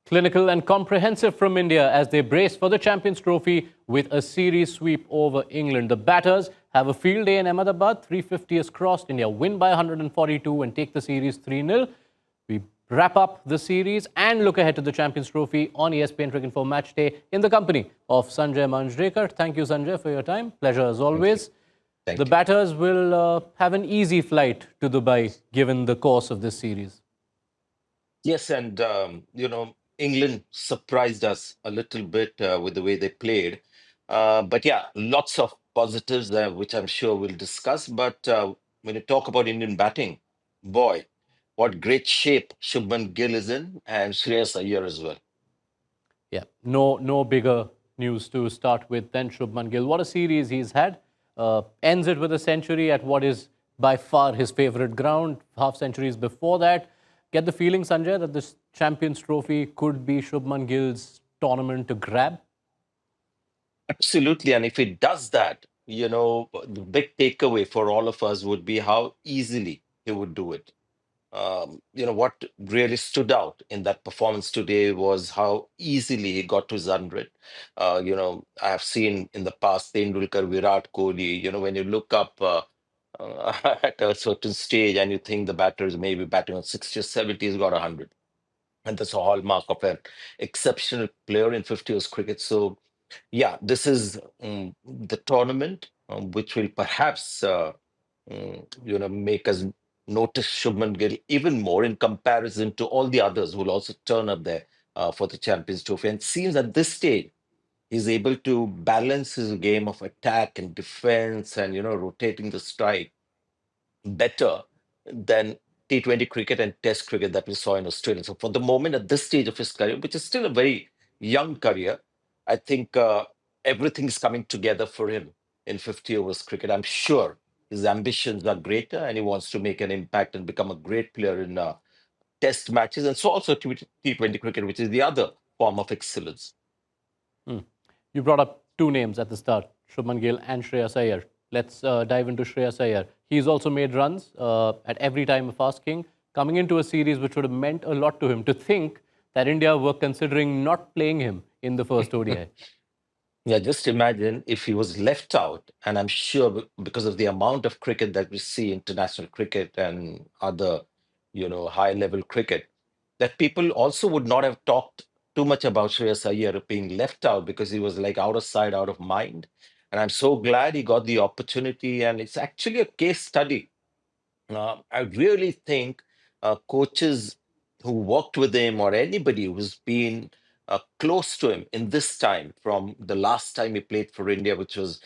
Clinical and comprehensive from India as they brace for the Champions Trophy with a series sweep over England. The batters have a field day in Ahmedabad. 350 is crossed. India win by 142 and take the series 3-0. We wrap up the series and look ahead to the Champions Trophy on ESPN Cricinfo Match Day in the company of Sanjay Manjrekar. Thank you, Sanjay, for your time. Pleasure as Thank you. always. The Thank you. batters will have an easy flight to Dubai given the course of this series. Yes, and England surprised us a little bit with the way they played. But yeah, lots of positives there, which I'm sure we'll discuss. But when you talk about Indian batting, boy, what great shape Shubman Gill is in, and Shreyas Iyer as well. Yeah, no bigger news to start with than Shubman Gill. What a series he's had. Ends it with a century at what is by far his favourite ground. Half centuries before that. Get the feeling, Sanjay, that this Champions Trophy could be Shubman Gill's tournament to grab? Absolutely. And if it does that, the big takeaway for all of us would be how easily he would do it. What really stood out in that performance today was how easily he got to his 100. I have seen in the past Tendulkar, Virat Kohli, when you look up at a certain stage and you think the batter is maybe batting on 60 or 70, he's got 100. And that's a hallmark of an exceptional player in 50 overs cricket. So, yeah, this is the tournament which will perhaps make us notice Shubman Gill even more in comparison to all the others who will also turn up there for the Champions Trophy. And it seems at this stage, he's able to balance his game of attack and defense and, rotating the strike better than T20 cricket and Test cricket that we saw in Australia. So for the moment, at this stage of his career, which is still a very young career, I think everything is coming together for him in 50 overs cricket. I'm sure his ambitions are greater and he wants to make an impact and become a great player in Test matches and so also T20 cricket, which is the other form of excellence. Hmm. You brought up two names at the start, Shubman Gill and Shreyas Iyer. Let's dive into Shreyas Iyer. He's also made runs at every time of asking, coming into a series which would have meant a lot to him. To think that India were considering not playing him in the first ODI. Yeah, just imagine if he was left out, and I'm sure because of the amount of cricket that we see, international cricket and other, high-level cricket, that people also would not have talked too much about Shreyas Iyer being left out because he was like out of sight, out of mind. And I'm so glad he got the opportunity, and it's actually a case study. I really think coaches who worked with him or anybody who's been close to him in this time from the last time he played for India, which was,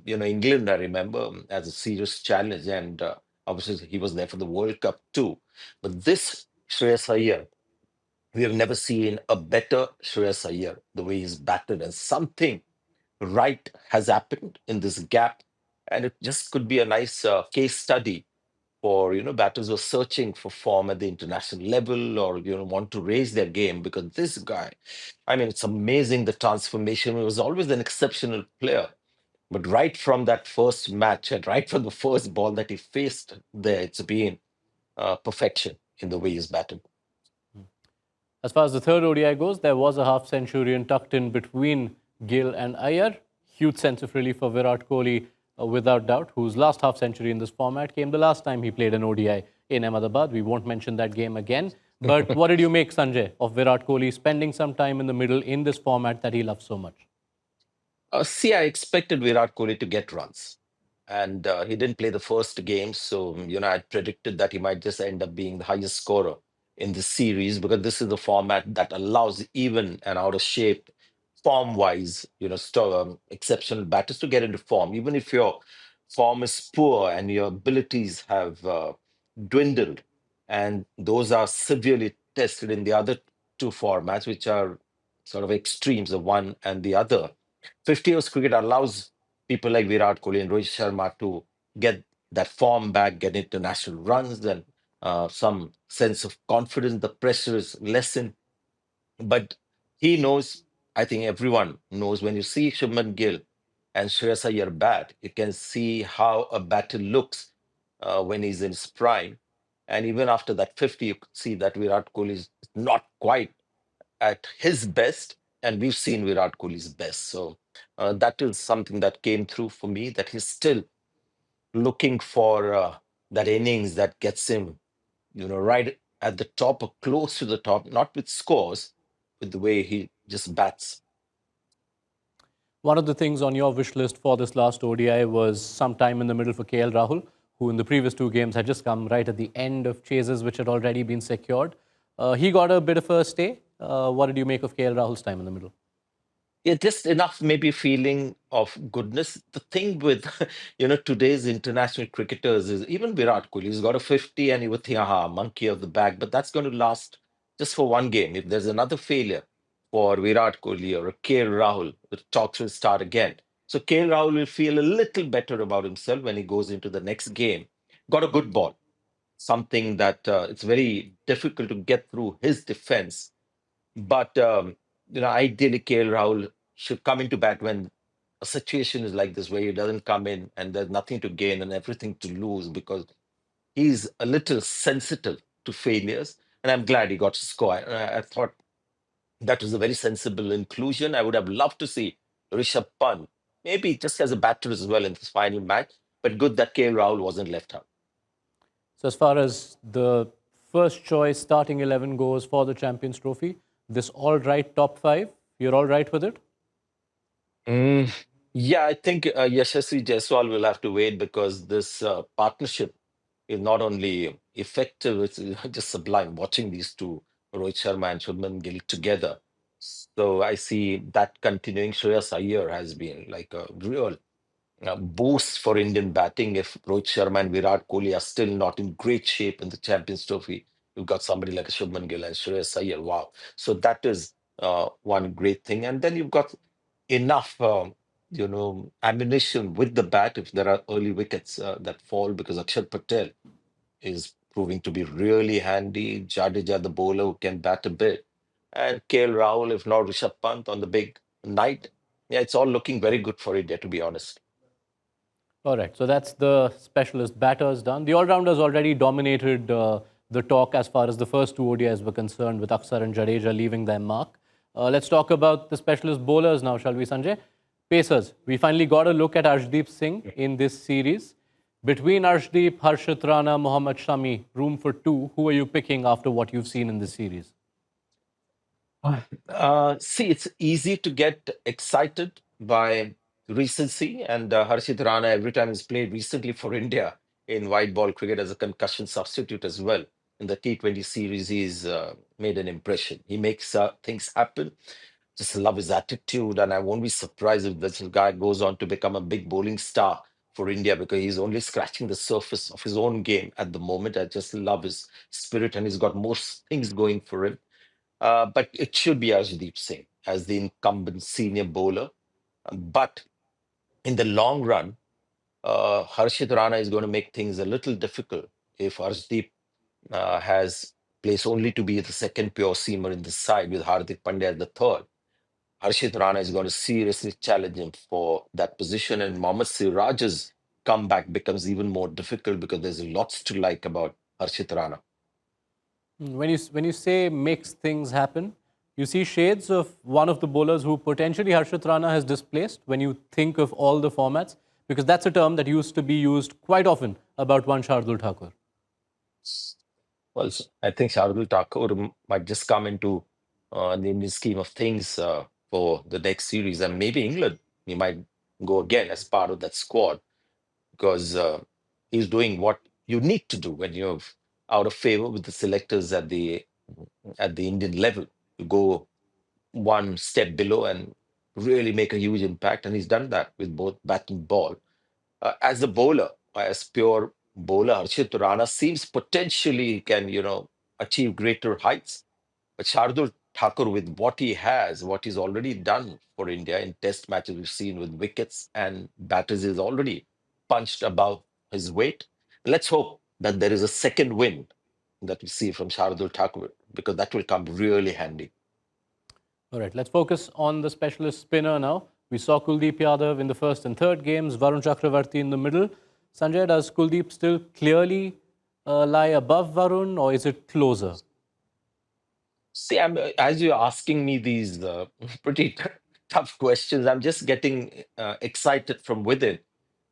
England, I remember, as a serious challenge. And obviously, he was there for the World Cup too. But this Shreyas Iyer, we have never seen a better Shreyas Iyer, the way he's batted. And something right has happened in this gap. And it just could be a nice case study for batters who are searching for form at the international level or want to raise their game, because this guy, I mean, it's amazing the transformation. He was always an exceptional player, but right from that first match and right from the first ball that he faced there, it's been perfection in the way he's batted. As far as the third ODI goes, there was a half centurion tucked in between Gill and Iyer. Huge sense of relief for Virat Kohli, without doubt, whose last half century in this format came the last time he played an ODI in Ahmedabad. We won't mention that game again. But what did you make, Sanjay, of Virat Kohli spending some time in the middle in this format that he loves so much? See, I expected Virat Kohli to get runs. And he didn't play the first game. So, I predicted that he might just end up being the highest scorer in the series because this is the format that allows even an out of shape, form wise, exceptional batters to get into form. Even if your form is poor and your abilities have dwindled, and those are severely tested in the other two formats, which are sort of extremes of one and the other. 50 overs cricket allows people like Virat Kohli and Rohit Sharma to get that form back, get international runs, and some sense of confidence. The pressure is lessened. But he knows, I think everyone knows, when you see Shubman Gill and Shreyas Iyer bat, you can see how a batter looks when he's in his prime. And even after that 50, you could see that Virat Kohli is not quite at his best, and we've seen Virat Kohli's best. So that is something that came through for me, that he's still looking for that innings that gets him, right at the top or close to the top, not with scores, with the way he just bats. One of the things on your wish list for this last ODI was some time in the middle for KL Rahul, who in the previous two games had just come right at the end of chases which had already been secured. He got a bit of a stay. What did you make of KL Rahul's time in the middle? Yeah, just enough maybe feeling of goodness. The thing with today's international cricketers is even Virat Kohli, he's got a 50 and you would think, aha, monkey of the bag, but that's going to last just for one game. If there's another failure for Virat Kohli or a KL Rahul, the talks will start again. So KL Rahul will feel a little better about himself when he goes into the next game. Got a good ball, something that it's very difficult to get through his defense. But ideally, KL Rahul should come into bat when a situation is like this, where he doesn't come in and there's nothing to gain and everything to lose, because he's a little sensitive to failures. And I'm glad he got to score. I thought that was a very sensible inclusion. I would have loved to see Rishabh Pant, maybe just as a batter as well in this final match. But good that KL Rahul wasn't left out. So as far as the first choice starting 11 goes for the Champions Trophy, this all right top five, you're all right with it? Mm, yeah, I think Yashasvi Jaiswal will have to wait, because this partnership is not only effective, it's just sublime watching these two, Rohit Sharma and Shubman Gill, together. So I see that continuing. Shreyas Iyer has been like a real boost for Indian batting. If Rohit Sharma and Virat Kohli are still not in great shape in the Champions Trophy, you've got somebody like a Shubman Gill and Shreyas Iyer. Wow. So that is one great thing. And then you've got enough, ammunition with the bat if there are early wickets that fall, because Akshar Patel is proving to be really handy. Jadeja, the bowler who can bat a bit. And KL Rahul, if not Rishabh Pant on the big night. Yeah, it's all looking very good for India, to be honest. All right, so that's the specialist batters done. The all-rounders already dominated the talk as far as the first two ODIs were concerned, with Akshar and Jadeja leaving their mark. Let's talk about the specialist bowlers now, shall we, Sanjay? Pacers. We finally got a look at Arshdeep Singh in this series. Between Arshdeep, Harshit Rana, Mohammad Shami, room for two. Who are you picking after what you've seen in this series? See, it's easy to get excited by recency, and Harshit Rana, every time he's played recently for India in white ball cricket as a concussion substitute as well. In the T20 series, he's made an impression. He makes things happen. Just love his attitude, and I won't be surprised if this guy goes on to become a big bowling star for India, because he's only scratching the surface of his own game at the moment. I just love his spirit, and he's got most things going for him. But it should be Arshdeep Singh as the incumbent senior bowler. But in the long run, Harshit Rana is going to make things a little difficult if Arshdeep has place only to be the second pure seamer in the side, with Hardik Pandya as the third. Harshit Rana is going to seriously challenge him for that position, and Mohammad Siraj's comeback becomes even more difficult, because there's lots to like about Harshit Rana. When you say makes things happen, you see shades of one of the bowlers who potentially Harshit Rana has displaced when you think of all the formats, because that's a term that used to be used quite often about one Shardul Thakur. Well, I think Shardul Thakur might just come into the Indian scheme of things for the next series, and maybe England. He might go again as part of that squad, because he's doing what you need to do when you're out of favor with the selectors at the Indian level. You go one step below and really make a huge impact, and he's done that with both bat and ball. As a bowler, as pure bowler, Harshit Rana seems potentially can, achieve greater heights. But Shardul Thakur, with what he has, what he's already done for India in test matches we've seen with wickets and batters, is already punched above his weight. Let's hope that there is a second win that we see from Shardul Thakur, because that will come really handy. All right, let's focus on the specialist spinner now. We saw Kuldeep Yadav in the first and third games, Varun Chakravarti in the middle. Sanjay, does Kuldeep still clearly lie above Varun, or is it closer? See, as you're asking me these pretty tough questions, I'm just getting excited from within.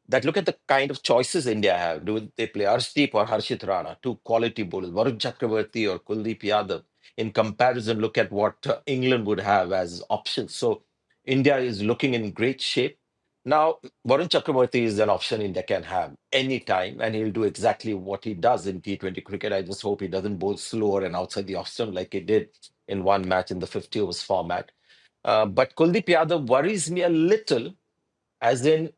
That look at the kind of choices India have. Do they play Arshdeep or Harshit Rana, two quality bowlers, Varun Chakravarti or Kuldeep Yadav? In comparison, look at what England would have as options. So India is looking in great shape. Now, Varun Chakravarti is an option India can have anytime, and he'll do exactly what he does in T20 cricket. I just hope he doesn't bowl slower and outside the off stump like he did in one match in the 50 overs format. But Kuldeep Yadav worries me a little, as in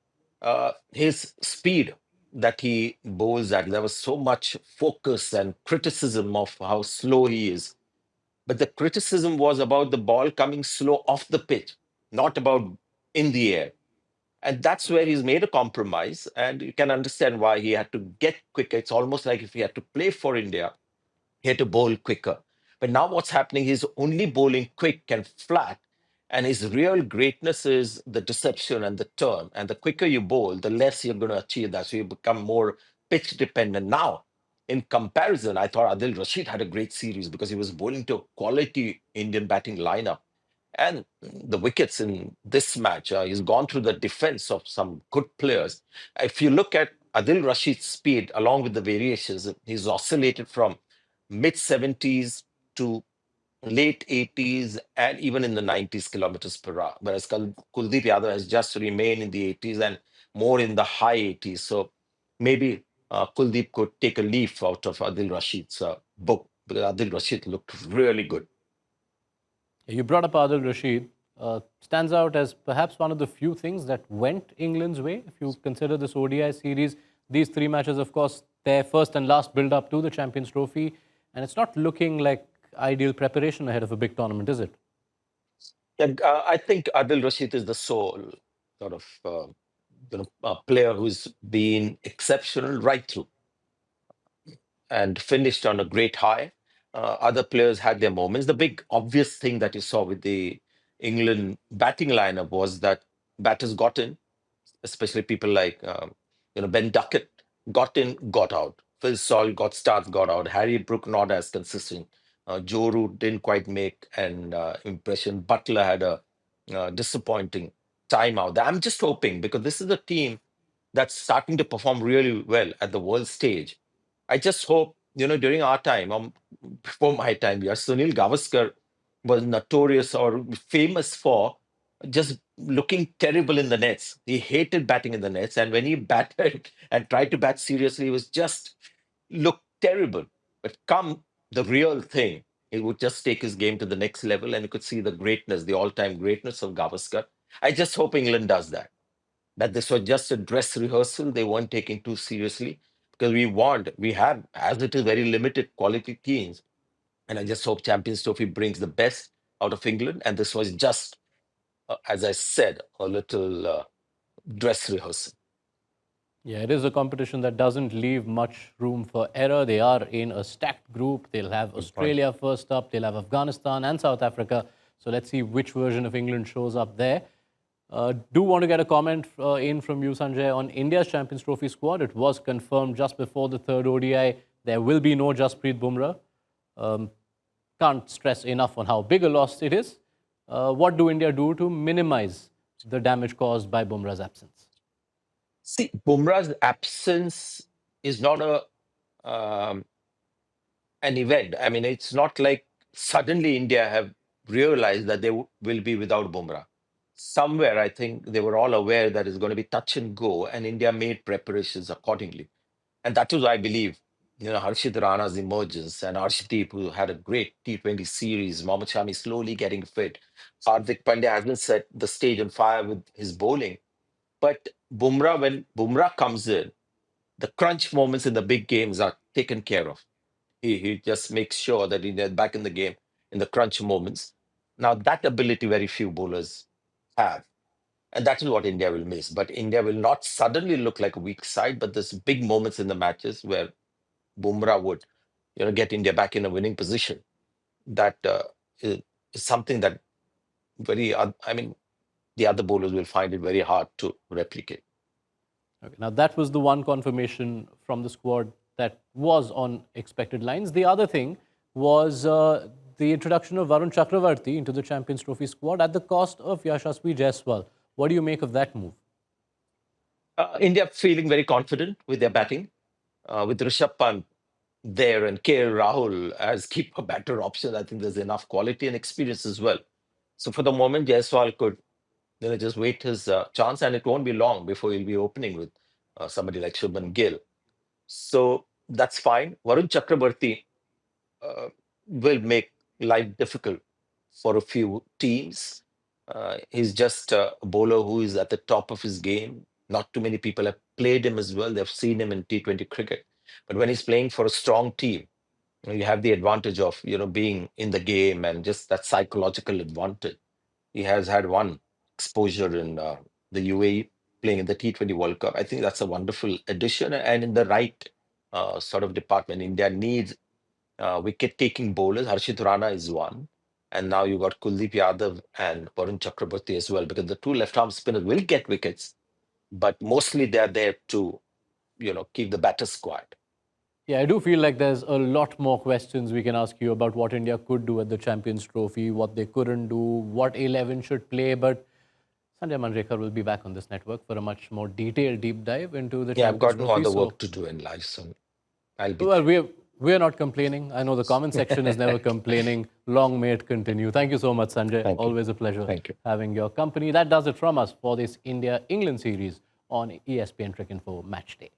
his speed that he bowls at. There was so much focus and criticism of how slow he is. But the criticism was about the ball coming slow off the pitch, not about in the air. And that's where he's made a compromise. And you can understand why he had to get quicker. It's almost like if he had to play for India, he had to bowl quicker. But now what's happening, he's only bowling quick and flat. And his real greatness is the deception and the turn. And the quicker you bowl, the less you're going to achieve that. So you become more pitch dependent. Now, in comparison, I thought Adil Rashid had a great series because he was bowling to a quality Indian batting lineup. And the wickets in this match, he's gone through the defense of some good players. If you look at Adil Rashid's speed along with the variations, he's oscillated from mid 70s to late 80s and even in the 90s kilometers per hour. Whereas Kuldeep Yadav has just remained in the 80s and more in the high 80s. So maybe Kuldeep could take a leaf out of Adil Rashid's book because Adil Rashid looked really good. You brought up Adil Rashid. Stands out as perhaps one of the few things that went England's way. If you consider this ODI series, these three matches, of course, their first and last build up to the Champions Trophy. And it's not looking like ideal preparation ahead of a big tournament, is it? Yeah, I think Adil Rashid is the sole sort of player who's been exceptional right through and finished on a great high. Other players had their moments. The big obvious thing that you saw with the England batting lineup was that batters got in, especially people like Ben Duckett got in, got out. Phil Salt got starts, got out. Harry Brook not as consistent. Joe Root didn't quite make an impression. Butler had a disappointing time out. I'm just hoping because this is a team that's starting to perform really well at the world stage. I just hope, during our time, before my time here, Sunil Gavaskar was notorious or famous for just looking terrible in the nets. He hated batting in the nets. And when he batted and tried to bat seriously, he was just looked terrible. But come the real thing, he would just take his game to the next level and you could see the greatness, the all-time greatness of Gavaskar. I just hope England does that. That this was just a dress rehearsal. They weren't taking too seriously because we have, as it is, very limited quality teams. And I just hope Champions Trophy brings the best out of England. And this was just, as I said, a little dress rehearsal. Yeah, it is a competition that doesn't leave much room for error. They are in a stacked group. They'll have Good point. Australia first up, they'll have Afghanistan and South Africa. So let's see which version of England shows up there. Do want to get a comment in from you, Sanjay, on India's Champions Trophy squad. It was confirmed just before the third ODI. There will be no Jasprit Bumrah. Can't stress enough on how big a loss it is. What do India do to minimize the damage caused by Bumrah's absence? See, Bumrah's absence is not um, an event. I mean, it's not like suddenly India have realized that they will be without Bumrah. Somewhere, I think they were all aware that it's going to be touch and go, and India made preparations accordingly. And that was, I believe, Harshit Rana's emergence and Arshdeep, who had a great T20 series, Mohammad Shami slowly getting fit. Hardik Pandya hasn't set the stage on fire with his bowling. But Bumrah, when Bumrah comes in, the crunch moments in the big games are taken care of. He just makes sure that he's back in the game in the crunch moments. Now, that ability very few bowlers have. And that is what India will miss. But India will not suddenly look like a weak side, but there's big moments in the matches where Bumrah would, get India back in a winning position. That is something that I mean, the other bowlers will find it very hard to replicate. Okay, now that was the one confirmation from the squad that was on expected lines. The other thing was the introduction of Varun Chakravarti into the Champions Trophy squad at the cost of Yashasvi Jaiswal. What do you make of that move? India feeling very confident with their batting, with Rishabh Pant there and KL Rahul as keeper batter option. I think there's enough quality and experience as well. So for the moment, Jaiswal could just wait his chance, and it won't be long before he'll be opening with somebody like Shubman Gill. So that's fine. Varun Chakrabarti uh, will make life difficult for a few teams. He's just a bowler who is at the top of his game. Not too many people have played him as well. They've seen him in T20 cricket. But when he's playing for a strong team, you have the advantage of being in the game and just that psychological advantage. He has had one exposure in the UAE playing in the T20 World Cup. I think that's a wonderful addition and in the right sort of department. India needs wicket-taking bowlers. Harshit Rana is one. And now you got Kuldeep Yadav and Varun Chakraborty as well, because the two left-arm spinners will get wickets, but mostly they're there to, keep the batters quiet. Yeah, I do feel like there's a lot more questions we can ask you about what India could do at the Champions Trophy, what they couldn't do, what 11 should play. But Sanjay Manjrekar will be back on this network for a much more detailed deep dive into the Yeah, I've Champions got no Trophy. other So, work to do in life, so I'll be well, there. we're not complaining. I know the comment section is never complaining. Long may it continue. Thank you so much, Sanjay. Thank you. Always a pleasure Thank you. having your company. That does it from us for this India-England series on ESPN Cricinfo Match Day.